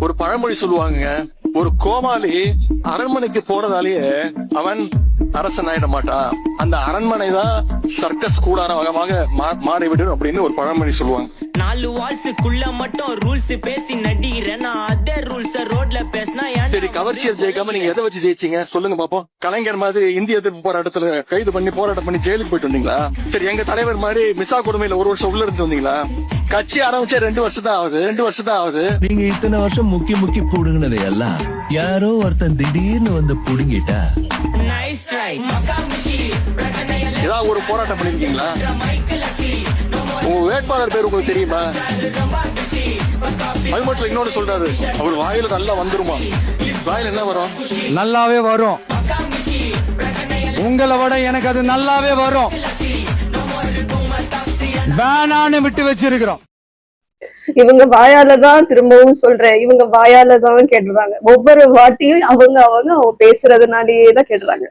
ஒரு பழமொழி சொல்லுவாங்க, ஒரு கோமாளி அரண்மனைக்கு போறதாலேயே அவன் அரசன் ஆயிட மாட்டான், அந்த அரண்மனை தான் சர்க்கஸ் கூடாரமாக மாறிவிடும் அப்படின்னு ஒரு பழமொழி சொல்லுவாங்க. 4 வால்ஸுக்குள்ள மட்டும் ரூல்ஸ் பேசி நடிக்கிறேன், நான் அதே ரூல்ஸ் ரோட்ல பேசினா. சரி, கவர்ச்சியல் ஜெயிக்காம நீங்க எதை வச்சு ஜெயிச்சீங்க சொல்லுங்க பாப்போம். கலைஞர் மாதிரி இந்திய எதிர்ப்பு போராட்டத்துல கைது பண்ணி போராட்டம் பண்ணி ஜெயிலுக்கு போயிட்டு வந்தீங்களா? சரி, எங்க தலைவர் மாதிரி மிசா கொடுமையில 1 வருஷம் உள்ள இருந்து வந்தீங்களா? கட்சி ஆரம்பிச்சே 2 வருஷம் தான் ஆகுது. நீங்க இத்தனை வருஷம் முக்கி புடுங்கினதை எல்லாம் யாரோ ஒருத்தன் திடீர்னு வந்து புடுங்கிட்டா ஏதாவது ஒரு போராட்டம் பண்ணிருக்கீங்களா? உங்க வேட்பாளர் பேர் உங்களுக்கு தெரியுமா? அது மட்டும் இன்னொன்னு சொல்றாரு, அவர் வாயில நல்லா வந்துருமா? வாயில என்ன வரும்? நல்லாவே வரும். உங்களை விட எனக்கு அது நல்லாவே வரும். வேணான்னு விட்டு வச்சிருக்கிறோம். இவங்க வாயாலதான், திரும்பவும் சொல்றேன், இவங்க வாயாலதான் கேட்டுறாங்க. ஒவ்வொரு வாட்டியும் அவங்க பேசுறதுனாலேயே தான் கேட்டுறாங்க.